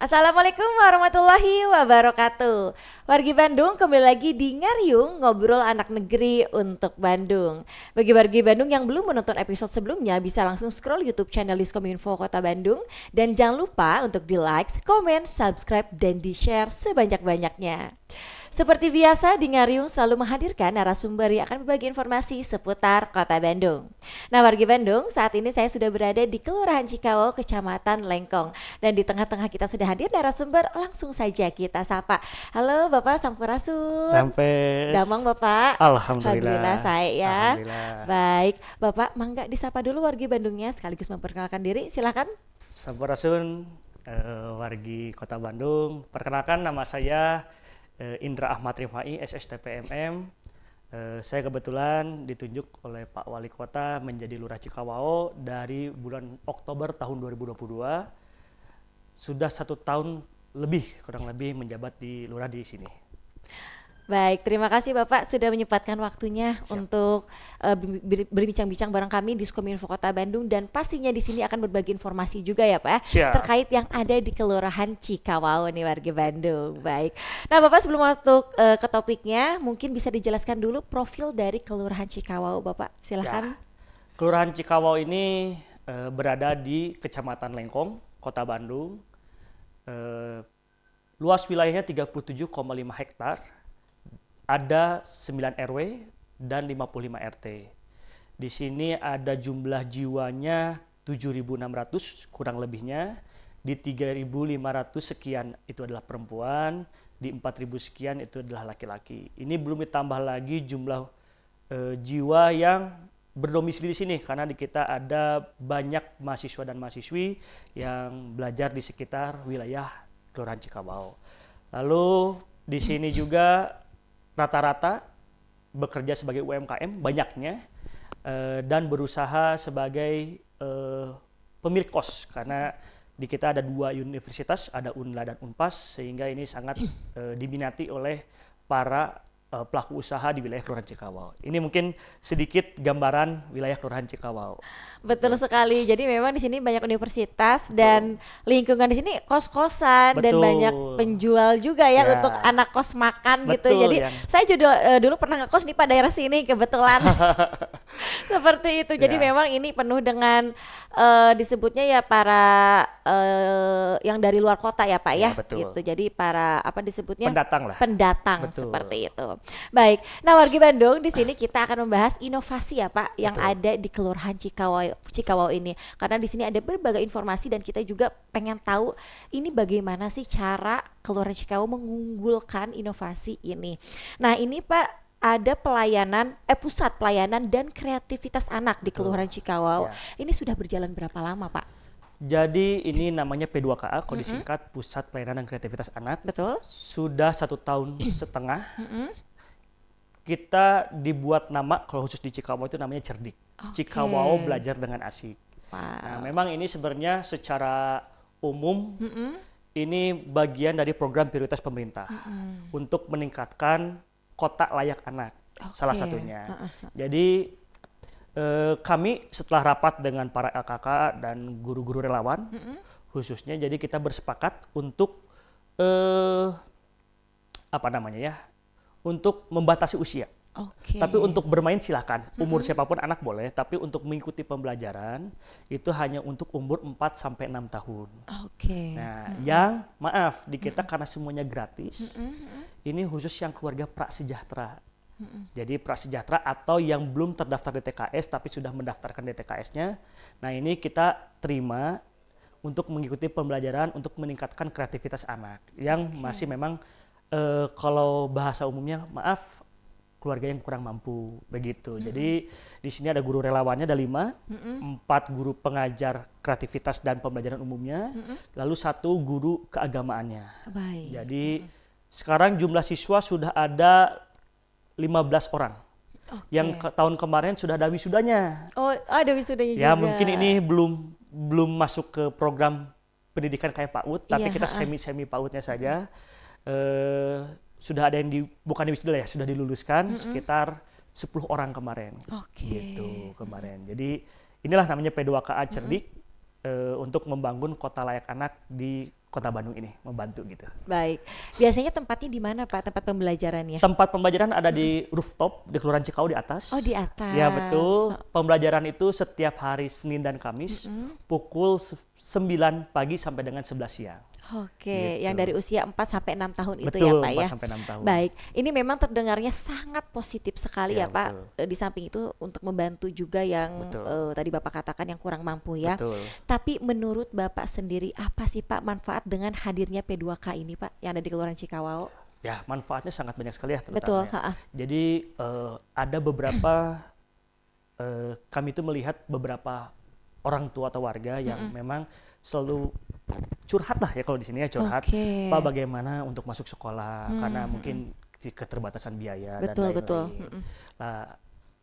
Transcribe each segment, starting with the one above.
Assalamualaikum warahmatullahi wabarakatuh. Wargi Bandung, kembali lagi di Ngariung, ngobrol anak negeri untuk Bandung. Bagi wargi Bandung yang belum menonton episode sebelumnya, bisa langsung scroll YouTube channel Diskominfo Kota Bandung. Dan jangan lupa untuk di like, komen, subscribe, dan di share sebanyak-banyaknya. Seperti biasa, di Ngariung selalu menghadirkan narasumber yang akan berbagi informasi seputar Kota Bandung. Nah, wargi Bandung, saat ini saya sudah berada di Kelurahan Cikawau, Kecamatan Lengkong. Dan di tengah-tengah kita sudah hadir narasumber, langsung saja kita sapa. Halo Bapak Sampurasun. Sampes. Damang Bapak. Alhamdulillah. Saya ya. Alhamdulillah. Baik, Bapak mangga disapa dulu wargi Bandungnya sekaligus memperkenalkan diri, silakan. Sampurasun, wargi Kota Bandung. Perkenalkan, nama saya Indra Ahmad Rifai, SSTPMM. Saya kebetulan ditunjuk oleh Pak Wali Kota menjadi Lurah Cikawau dari bulan Oktober tahun 2022. Sudah 1 tahun lebih, kurang lebih menjabat di Lurah di sini. Baik, terima kasih Bapak sudah menyempatkan waktunya untuk berbincang-bincang bareng kami di Diskominfo Kota Bandung, dan pastinya di sini akan berbagi informasi juga ya Pak terkait yang ada di Kelurahan Cikawau nih warga Bandung. Baik. Nah Bapak, sebelum masuk ke topiknya, mungkin bisa dijelaskan dulu profil dari Kelurahan Cikawau Bapak, silakan. Ya. Kelurahan Cikawau ini berada di Kecamatan Lengkong, Kota Bandung. Luas wilayahnya 37,5 hektar. Ada 9 RW dan 55 RT. Di sini ada jumlah jiwanya 7.600 kurang lebihnya. Di 3.500 sekian itu adalah perempuan, di 4.000 sekian itu adalah laki-laki. Ini belum ditambah lagi jumlah jiwa yang berdomisili di sini, karena di kita ada banyak mahasiswa dan mahasiswi yang belajar di sekitar wilayah Kelurahan Cikawau. Lalu di sini juga rata-rata bekerja sebagai UMKM banyaknya, dan berusaha sebagai pemilik kos, karena di kita ada 2 universitas, ada UNLA dan UNPAS, sehingga ini sangat diminati oleh para pelaku usaha di wilayah Kelurahan Cikawau. Ini mungkin sedikit gambaran wilayah Kelurahan Cikawau. Betul sekali. Jadi memang di sini banyak universitas dan lingkungan di sini kos-kosan dan banyak penjual juga ya untuk anak kos makan gitu. Jadi saya juga dulu pernah ngekos di daerah sini kebetulan. Seperti itu. Jadi memang ini penuh dengan disebutnya ya para yang dari luar kota ya Pak ya. Gitu. Jadi para apa disebutnya? Pendatang lah. Pendatang seperti itu. Baik. Nah, wargi Bandung, di sini kita akan membahas inovasi ya Pak yang ada di Kelurahan Cikawau ini. Karena di sini ada berbagai informasi dan kita juga pengen tahu ini bagaimana sih cara Kelurahan Cikawau mengunggulkan inovasi ini. Nah, ini Pak ada pusat pelayanan dan kreativitas anak di Kelurahan Cikawau. Ini sudah berjalan berapa lama Pak? Jadi ini namanya P2KA, kalau disingkat Pusat Pelayanan dan Kreativitas Anak. Betul. Sudah 1 tahun setengah. Kita dibuat nama, kalau khusus di Cikawau itu namanya Cerdik. Cikawau Belajar dengan Asik. Nah, memang ini sebenarnya secara umum ini bagian dari program prioritas pemerintah untuk meningkatkan kota layak anak, salah satunya. Jadi kami setelah rapat dengan para LKK dan guru-guru relawan khususnya, jadi kita bersepakat untuk untuk membatasi usia. Tapi untuk bermain silakan, umur siapapun anak boleh, tapi untuk mengikuti pembelajaran itu hanya untuk umur 4-6 tahun. Nah, yang maaf di kita karena semuanya gratis, ini khusus yang keluarga prasejahtera. Jadi prasejahtera atau yang belum terdaftar di TKS tapi sudah mendaftarkan di TKS-nya. Nah, ini kita terima untuk mengikuti pembelajaran untuk meningkatkan kreativitas anak yang masih memang kalau bahasa umumnya maaf keluarga yang kurang mampu begitu. Jadi di sini ada guru relawannya, ada 5, 4 guru pengajar kreativitas dan pembelajaran umumnya, lalu 1 guru keagamaannya. Jadi sekarang jumlah siswa sudah ada 15 orang. Yang tahun kemarin sudah ada wisudanya. Oh, ada wisudanya juga. Ya, mungkin ini belum masuk ke program pendidikan kayak PAUD, tapi kita semi PAUD-nya saja. Sudah ada yang bukan di wisuda ya, sudah diluluskan sekitar 10 orang kemarin. Gitu kemarin. Jadi inilah namanya P2KA Cerdik. untuk membangun kota layak anak di Kota Bandung ini, membantu gitu. Baik. Biasanya tempatnya di mana Pak, tempat pembelajarannya? Tempat pembelajaran ada di rooftop di Kelurahan Cikau di atas. Oh, di atas. Ya betul. Pembelajaran itu setiap hari Senin dan Kamis pukul 9 pagi sampai dengan 11 siang. Oke, Gitu. yang dari usia 4 sampai 6 tahun itu Betul, ya Pak ya. 4 sampai 6 tahun. Baik, ini memang terdengarnya sangat positif sekali ya Ya, Pak. betul. Di samping itu untuk membantu juga yang Betul. tadi Bapak katakan yang kurang mampu ya. Betul. Tapi menurut Bapak sendiri apa sih Pak manfaat dengan hadirnya P2K ini Pak yang ada di Kelurahan Cikawao? Ya, manfaatnya sangat banyak sekali ya Betul, terutama. Jadi ada beberapa kami itu melihat beberapa orang tua atau warga yang memang selalu curhat lah ya kalau di sini ya curhat. Oke. Pak bagaimana untuk masuk sekolah karena mungkin keterbatasan biaya Betul, dan betul. lain-lain. Nah,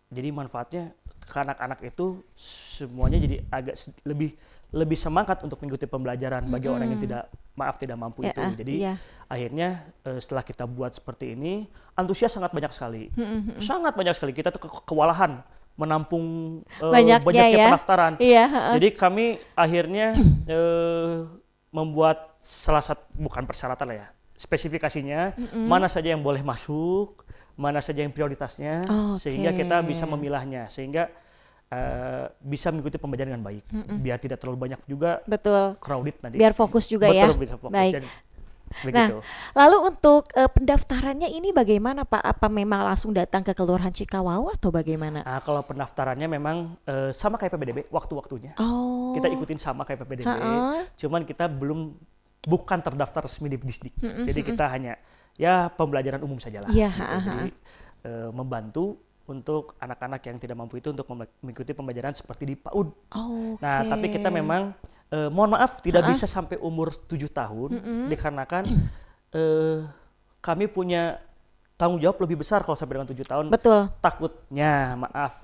jadi manfaatnya ke anak-anak itu semuanya jadi agak lebih semangat untuk mengikuti pembelajaran bagi orang yang tidak mampu Ya, itu. Jadi iya. akhirnya setelah kita buat seperti ini, antusias sangat banyak sekali. Sangat banyak sekali. Kita tuh kewalahan menampung banyaknya ya. pendaftaran. Iya, Jadi kami akhirnya membuat bukan persyaratan lah ya, spesifikasinya mana saja yang boleh masuk, mana saja yang prioritasnya, sehingga kita bisa memilahnya, sehingga bisa mengikuti pembelajaran dengan baik, biar tidak terlalu banyak juga Betul. crowded nanti. Biar fokus juga ya. Betul, bisa fokus. Baik. Jadi, Nah, begitu. lalu untuk pendaftarannya ini bagaimana Pak? Apa memang langsung datang ke Kelurahan Cikawao atau bagaimana? Nah, kalau pendaftarannya memang sama kayak PPDB, waktu-waktunya. Oh. Kita ikutin sama kayak PPDB, cuman kita bukan terdaftar resmi di Disdik. Jadi kita hanya ya pembelajaran umum saja lah. Iya, Gitu. Jadi membantu untuk anak-anak yang tidak mampu itu untuk mengikuti pembelajaran seperti di PAUD. Oh, Nah, tapi kita memang mohon maaf tidak bisa sampai umur 7 tahun dikarenakan kami punya tanggung jawab lebih besar kalau sampai dengan 7 tahun. Betul. Takutnya, maaf,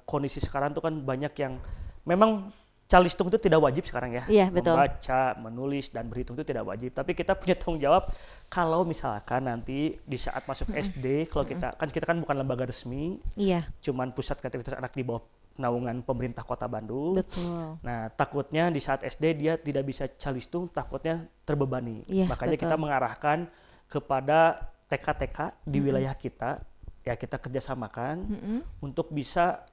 kondisi sekarang tuh kan banyak yang memang calistung itu tidak wajib sekarang ya. Iya, betul. Membaca, menulis, dan berhitung itu tidak wajib. Tapi kita punya tanggung jawab kalau misalkan nanti di saat masuk SD, kalau kita kan bukan lembaga resmi, Iya, cuman pusat kreativitas anak di bawah naungan pemerintah Kota Bandung. betul. Nah, takutnya di saat SD dia tidak bisa calistung, takutnya terbebani. Iya, Makanya betul. kita mengarahkan kepada TK-TK di wilayah kita, ya kita kerjasamakan untuk bisa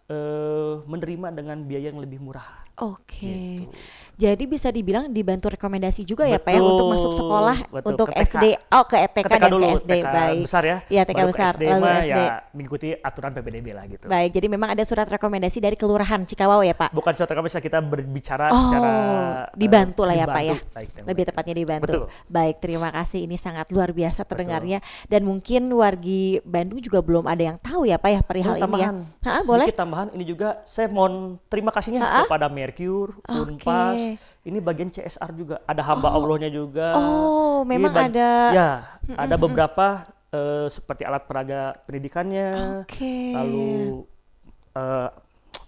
menerima dengan biaya yang lebih murah. Oke. Gitu. Jadi bisa dibilang dibantu rekomendasi juga ya Pak ya Betul, untuk masuk sekolah betul, untuk ke TK. SD. Oh, ke TK TK dan dulu, ke SD. TK Baik. besar ya. Iya, TK Baru ke besar, SD lalu mah SD. ya mengikuti aturan PPDB lah gitu. Baik, jadi memang ada surat rekomendasi dari Kelurahan Cikawao ya Pak? Bukan suatu bisa kita berbicara Oh, secara dibantu lah ya Pak ya. dibantu, baik, Lebih tepatnya dibantu. Betul. Baik, terima kasih. Ini sangat luar biasa terdengarnya dan mungkin wargi Bandung juga belum ada yang tahu ya Pak ya perihal ini ya. Boleh? Sedikit tambahan ini juga saya mohon terima kasihnya kepada Mercure, Unpas. Ini bagian CSR juga, ada hamba Allahnya juga. Oh, Ini memang ada. Ya, ada beberapa seperti alat peraga pendidikannya, Oke. lalu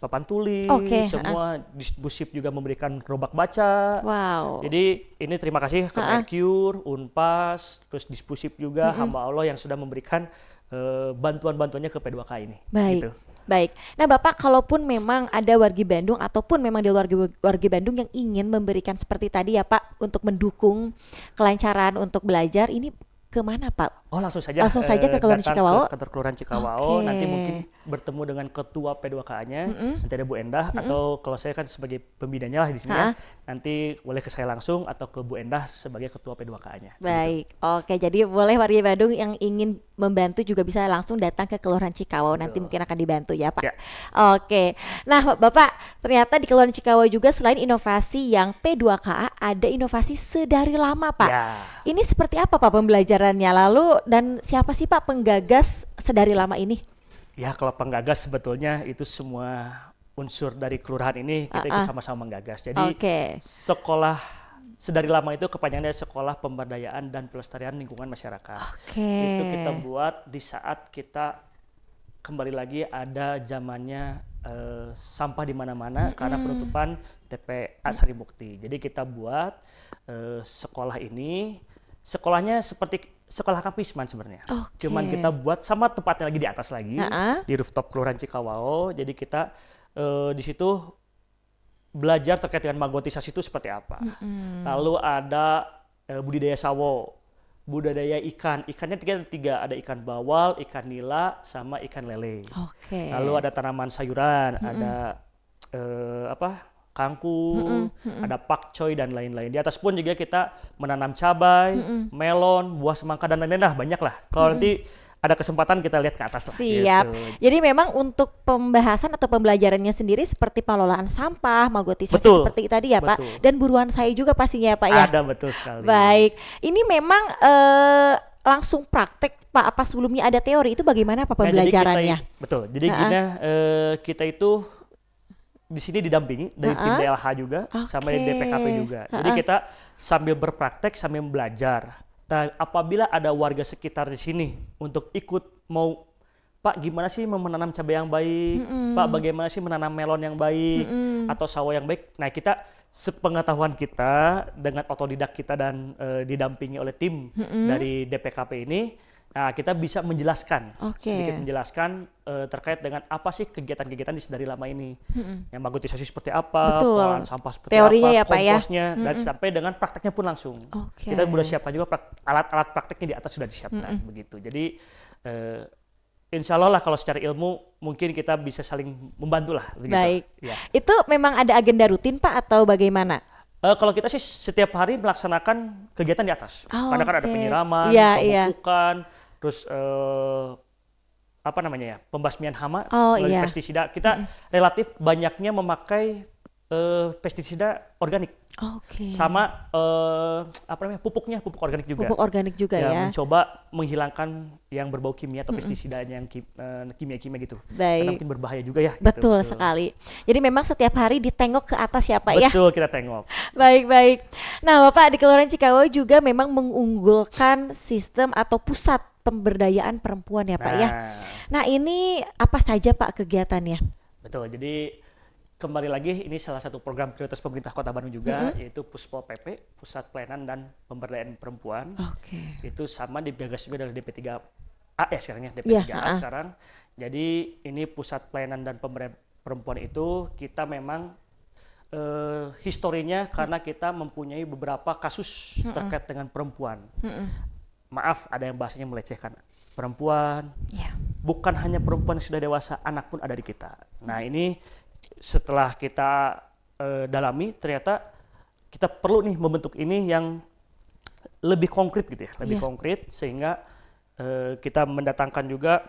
papan tulis, Oke, semua Dispusip juga memberikan gerobak baca. Wow. Jadi ini terima kasih ke Mercure, Unpas, terus Dispusip juga hamba Allah yang sudah memberikan bantuan-bantuannya ke P2K ini. Baik. Gitu. Baik. Nah, Bapak kalaupun memang ada wargi Bandung ataupun memang di luar wargi Bandung yang ingin memberikan seperti tadi ya Pak untuk mendukung kelancaran untuk belajar, ini kemana Pak? Oh langsung saja. Langsung saja ke Kelurahan datang Cikawao? ke kantor Kelurahan Cikawao. Oke. Nanti mungkin bertemu dengan ketua P2K-nya, nanti ada Bu Endah atau kalau saya kan sebagai pembinanya lah di sini ya, nanti boleh ke saya langsung atau ke Bu Endah sebagai ketua P2K-nya. Baik. Oke, jadi boleh warga Bandung yang ingin membantu juga bisa langsung datang ke Kelurahan Cikawao. Nanti mungkin akan dibantu ya Pak. Ya. Oke. Nah, Bapak, ternyata di Kelurahan Cikawao juga selain inovasi yang P2K, ada inovasi sedari lama Pak. Ya. Ini seperti apa Pak pembelajarannya? Lalu dan siapa sih Pak penggagas sedari lama ini? Ya kalau penggagas sebetulnya itu semua unsur dari kelurahan ini kita ikut sama-sama menggagas. Jadi sekolah sedari lama itu kepanjangannya Sekolah Pemberdayaan dan Pelestarian Lingkungan Masyarakat. Itu kita buat di saat kita kembali lagi ada zamannya sampah di mana-mana karena penutupan TPA Sari Mukti. Jadi kita buat sekolah ini, sekolahnya seperti sekolah Kampisman sebenarnya. Cuman kita buat sama tempatnya lagi di atas lagi di rooftop Kelurahan Cikawao. Jadi kita di situ belajar terkait dengan magotisasi itu seperti apa. Lalu ada budidaya sawo, budidaya ikan. Ikannya tiga, ada ikan bawal, ikan nila, sama ikan lele. Lalu ada tanaman sayuran, ada kangkung, ada pakcoy dan lain-lain. Di atas pun juga kita menanam cabai, melon, buah semangka dan lain-lain lah, banyak lah. Kalau nanti ada kesempatan kita lihat ke atas lah. Siap. Gitu. Jadi memang untuk pembahasan atau pembelajarannya sendiri seperti pengelolaan sampah, magotisasi seperti tadi ya Pak. Dan buruan saya juga pastinya ya Pak ya. Ada, betul sekali. Baik. Ini memang langsung praktek Pak, apa sebelumnya ada teori, itu bagaimana Pak pembelajarannya? Betul. Jadi kita itu di sini didampingi dari tim DLH juga sama dari DPKP juga. Jadi kita sambil berpraktek sambil belajar. Nah, apabila ada warga sekitar di sini untuk ikut mau, Pak gimana sih menanam cabai yang baik, Pak bagaimana sih menanam melon yang baik, atau sawo yang baik. Nah, kita sepengetahuan kita dengan otodidak kita dan didampingi oleh tim dari DPKP ini, nah kita bisa menjelaskan, sedikit menjelaskan terkait dengan apa sih kegiatan-kegiatan dari lama ini. Yang magotisasi seperti apa, pengolahan sampah seperti teorinya apa, ya, Pak, komposnya, dan sampai dengan prakteknya pun langsung. Kita sudah siapkan juga alat-alat prakteknya di atas sudah disiapkan, begitu. Jadi insya Allah lah kalau secara ilmu mungkin kita bisa saling membantu lah. Begitu. Baik. Ya. Itu memang ada agenda rutin Pak atau bagaimana? Kalau kita sih setiap hari melaksanakan kegiatan di atas. Karena kan ada penyiraman, pemupukan, terus pembasmian hama melalui pestisida. Kita relatif banyaknya memakai pestisida organik. Sama pupuk organik juga. Pupuk organik juga ya. Mencoba menghilangkan yang berbau kimia atau pestisida yang kimia-kimia gitu. Baik. Karena mungkin berbahaya juga ya. Betul sekali. Jadi memang setiap hari ditengok ke atas ya Pak ya. Betul, kita tengok. Baik. Nah Bapak di Kelurahan Cikawau juga memang mengunggulkan sistem atau pusat pemberdayaan perempuan ya Pak ya. Nah ini apa saja Pak kegiatannya? Betul, jadi kembali lagi ini salah satu program prioritas pemerintah Kota Bandung juga, yaitu Puspol PP, Pusat Pelayanan dan Pemberdayaan Perempuan. Itu sama digagas juga dari DP3A ya sekarang ya, DP3A sekarang. Jadi ini Pusat Pelayanan dan Pemberdayaan Perempuan itu kita memang historinya karena kita mempunyai beberapa kasus terkait dengan perempuan. Maaf, ada yang bahasanya melecehkan perempuan. Bukan hanya perempuan yang sudah dewasa, anak pun ada di kita. Nah ini setelah kita dalami, ternyata kita perlu nih membentuk ini yang lebih konkret gitu ya, lebih konkret sehingga kita mendatangkan juga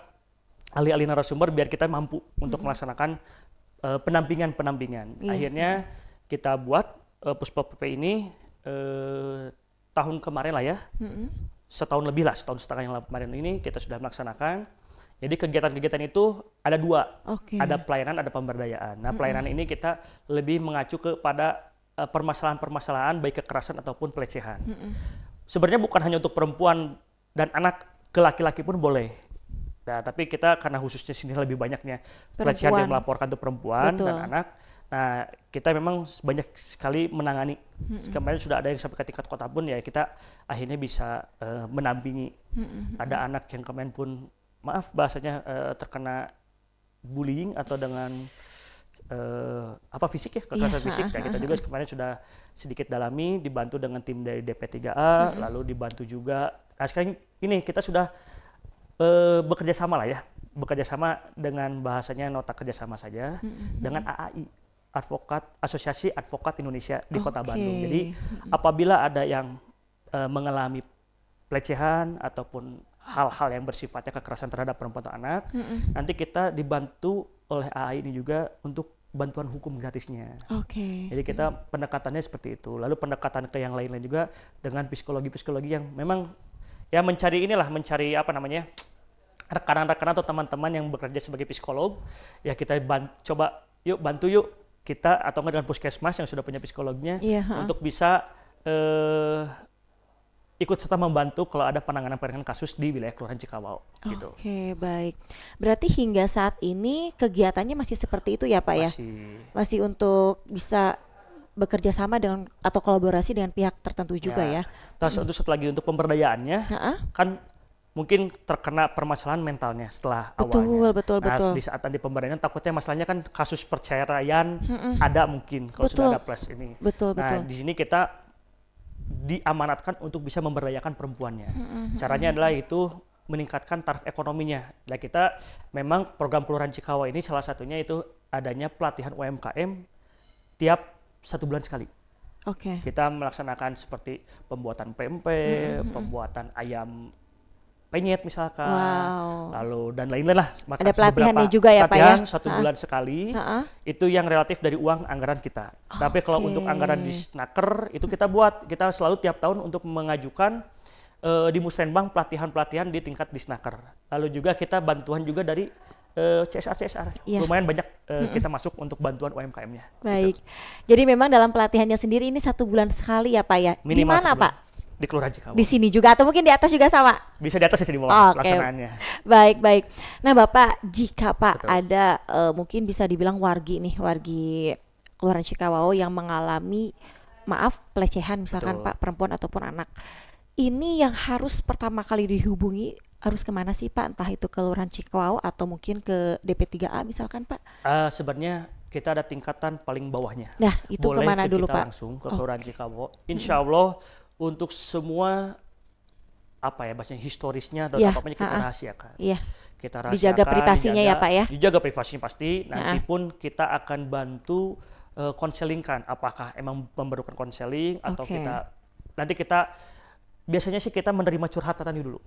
ahli-ahli narasumber biar kita mampu untuk melaksanakan pendampingan. Akhirnya kita buat Puspol PP ini tahun kemarin lah ya. Setahun lebih lah, setahun setengah yang kemarin ini kita sudah melaksanakan. Jadi kegiatan-kegiatan itu ada dua, ada pelayanan, ada pemberdayaan. Nah pelayanan ini kita lebih mengacu kepada permasalahan-permasalahan baik kekerasan ataupun pelecehan. Sebenarnya bukan hanya untuk perempuan dan anak, ke laki-laki pun boleh. Nah tapi kita karena khususnya sini lebih banyaknya pelecehan yang melaporkan untuk perempuan dan anak. Nah kita memang banyak sekali menangani. Kemarin sudah ada yang sampai ke tingkat kota pun ya kita akhirnya bisa mendampingi. Ada anak yang kemarin pun maaf bahasanya terkena bullying atau dengan fisik ya, kekerasan fisik. Nah, kita juga kemarin sudah sedikit dalami, dibantu dengan tim dari DP3A, lalu dibantu juga. Nah sekarang ini kita sudah bekerja sama lah ya, bekerja sama dengan bahasanya nota kerjasama saja dengan AAI. Asosiasi Advokat Indonesia di Kota Bandung. Jadi apabila ada yang mengalami pelecehan ataupun hal-hal yang bersifatnya kekerasan terhadap perempuan atau anak, nanti kita dibantu oleh AI ini juga untuk bantuan hukum gratisnya. Jadi kita pendekatannya seperti itu. Lalu pendekatan ke yang lain-lain juga dengan psikologi-psikologi yang memang ya mencari rekan-rekan atau teman-teman yang bekerja sebagai psikolog. Ya kita bantu yuk kita atau dengan puskesmas yang sudah punya psikologinya untuk bisa ikut serta membantu kalau ada penanganan kasus di wilayah Kelurahan Cikawau. Gitu. Baik. Berarti hingga saat ini kegiatannya masih seperti itu ya Pak ya? Masih untuk bisa bekerja sama dengan atau kolaborasi dengan pihak tertentu juga ya? Terus untuk lagi untuk pemberdayaannya kan mungkin terkena permasalahan mentalnya setelah Betul, awalnya. betul, Nah, betul. di saat nanti pemberdayaan takutnya masalahnya kan kasus perceraian ada mungkin kalau Betul. sudah ada plus ini. Betul, Nah, betul. di sini kita diamanatkan untuk bisa memberdayakan perempuannya. Caranya adalah itu meningkatkan taraf ekonominya. Nah, kita memang program Kelurahan Cikawa ini salah satunya itu adanya pelatihan UMKM tiap 1 bulan sekali. Oke. Kita melaksanakan seperti pembuatan pempek, pembuatan ayam penyet misalkan, Wow. lalu dan lain-lain lah. Maka Ada pelatihannya beberapa juga ya, Pak, ya? pelatihan 1 bulan sekali, Ha-ha. itu yang relatif dari uang anggaran kita. Tapi kalau Oke. untuk anggaran di Snaker, itu kita selalu tiap tahun untuk mengajukan di Musrenbang pelatihan-pelatihan di tingkat di Snaker. Lalu juga kita bantuan juga dari CSR. Iya. Lumayan banyak kita masuk untuk bantuan UMKM-nya. Baik. Jadi memang dalam pelatihannya sendiri ini 1 bulan sekali ya Pak ya? Di Minimal mana 1 bulan. Pak? Di Kelurahan Cikawa. Di sini juga atau mungkin di atas juga sama? Bisa di atas di bawah Oke. pelaksanaannya. Baik. Nah Bapak, jika Pak Betul. ada mungkin bisa dibilang wargi Kelurahan Cikawao yang mengalami pelecehan misalkan Betul. Pak, perempuan ataupun anak. Ini yang harus pertama kali dihubungi harus kemana sih Pak? Entah itu Kelurahan Cikawao atau mungkin ke DP3A misalkan Pak? Sebenarnya kita ada tingkatan paling bawahnya. Nah itu Boleh kemana ke dulu kita Pak? langsung ke Kelurahan Cikawa. Insya Allah untuk semua bahasanya historisnya atau Iya, apa-apanya kita rahasiakan. Iya, Kita rahasiakan, dijaga privasinya ya Pak ya? Dijaga privasinya pasti. Nanti pun kita akan bantu konselingkan. Apakah emang memerlukan konseling atau Oke. nanti kita biasanya sih kita menerima curhatan dulu.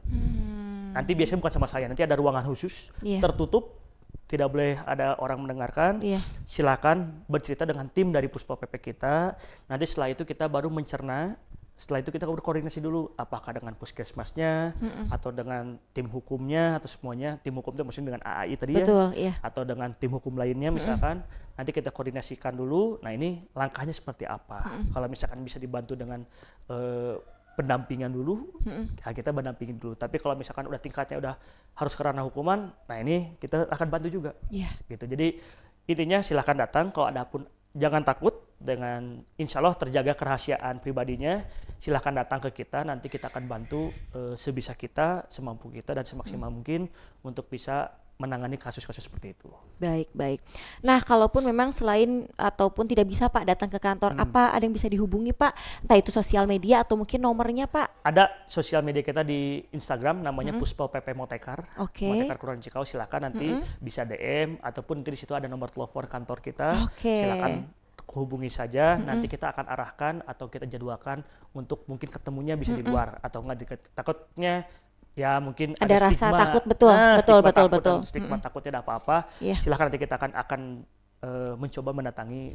Nanti biasanya bukan sama saya. Nanti ada ruangan khusus Iya. tertutup. Tidak boleh ada orang mendengarkan. Iya. Silakan bercerita dengan tim dari Puspa PP kita. Nanti setelah itu kita baru mencerna. Setelah itu kita berkoordinasi dulu apakah dengan puskesmasnya atau dengan tim hukumnya atau semuanya. Tim hukum itu maksudnya dengan AAI tadi Betul, ya. iya. Atau dengan tim hukum lainnya misalkan. Nanti kita koordinasikan dulu. Nah ini langkahnya seperti apa. Kalau misalkan bisa dibantu dengan pendampingan dulu, ya kita mendampingin dulu. Tapi kalau misalkan udah tingkatnya udah harus ke ranah hukuman, nah ini kita akan bantu juga. Iya. Gitu. Jadi intinya silahkan datang. Kalau ada pun jangan takut dengan insya Allah terjaga kerahasiaan pribadinya. Silahkan datang ke kita. Nanti kita akan bantu sebisa kita, semampu kita dan semaksimal mungkin untuk bisa menangani kasus-kasus seperti itu. Baik. Nah, kalaupun memang selain ataupun tidak bisa Pak datang ke kantor, apa ada yang bisa dihubungi Pak? Entah itu sosial media atau mungkin nomornya Pak? Ada sosial media kita di Instagram namanya Puspa PP Motekar. Oke. Motekar Kelurahan Cikawa, silakan nanti bisa DM ataupun nanti di situ ada nomor telepon kantor kita. Oke. Silakan hubungi saja. Nanti kita akan arahkan atau kita jadwalkan untuk mungkin ketemunya bisa di luar atau enggak takutnya ya mungkin Ada rasa stigma. takut, betul. Stigma takut Betul. dan stigma takutnya ada apa-apa. Iya. Silakan nanti kita akan mencoba mendatangi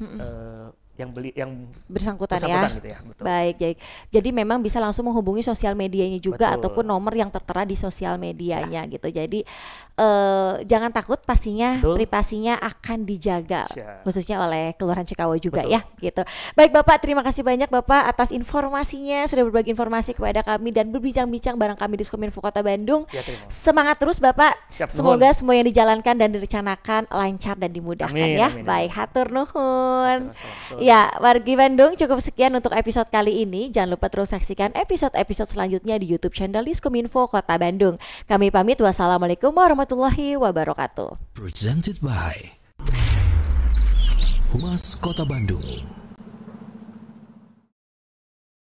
yang Bersangkutan bersangkutan ya. gitu ya. Betul. Baik. Jadi memang bisa langsung menghubungi sosial medianya juga Betul. ataupun nomor yang tertera di sosial medianya gitu. Jadi jangan takut, pastinya Betul. privasinya akan dijaga Siap. khususnya oleh Kelurahan Cikawa juga Betul. ya gitu. Baik Bapak, terima kasih banyak Bapak atas informasinya, sudah berbagi informasi kepada kami dan berbincang-bincang bareng kami di Diskominfo Kota Bandung. Ya, terima. Semangat terus Bapak. Siap, Semoga semua yang dijalankan dan direncanakan lancar dan dimudahkan Amin, ya. amin. Baik, hatur nuhun. Assalamualaikum. Ya, wargi Bandung, cukup sekian untuk episode kali ini. Jangan lupa terus saksikan episode-episode selanjutnya di YouTube channel Diskominfo Kota Bandung. Kami pamit, wassalamualaikum warahmatullahi wabarakatuh. Presented by Humas Kota Bandung.